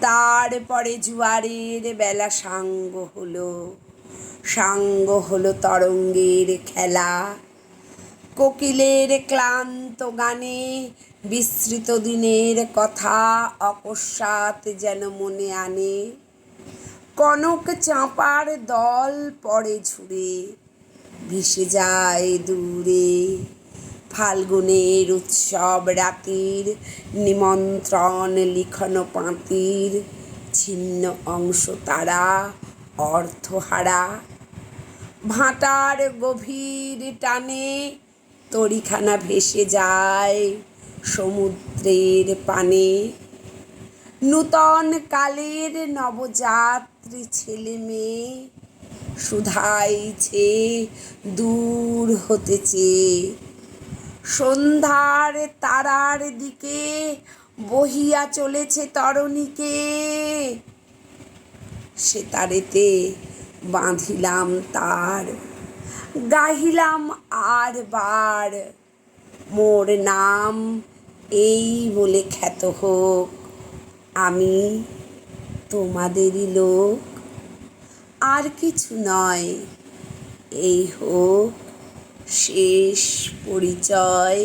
তারপরে জুয়ারের বেলা সাঙ্গ হলো তরঙ্গের খেলা। কোকিলের ক্লান্ত গানে বিস্মৃত দিনের কথা অকস্মাৎ যেন মনে আনে। কনক চাঁপার দল পড়ে ঝুরে, ভেসে যায় দূরে। ফাল্গুনের উৎসব রাতির নিমন্ত্রণ লিখন পাঁতির ছিন্ন অংশ তারা অর্থহারা। ভাটার গভীর টানে তরীখানা ভেসে যায় সমুদ্রের পানে। নূতন কালের নবযাত্রী ছেলে মেয়ে শুধাইছে দূর হতে চেয়ে। সন্ধ্যার তারার দিকে বহিয়া চলেছে তরণীকে। সে তারেতে বাঁধিলাম তার, গাহিলাম আর বার, মোর নাম এই বলে খ্যাত হোক, আমি তোমাদেরই লোক। আর কিছু নয়, এই হোক শেষ পরিচয়।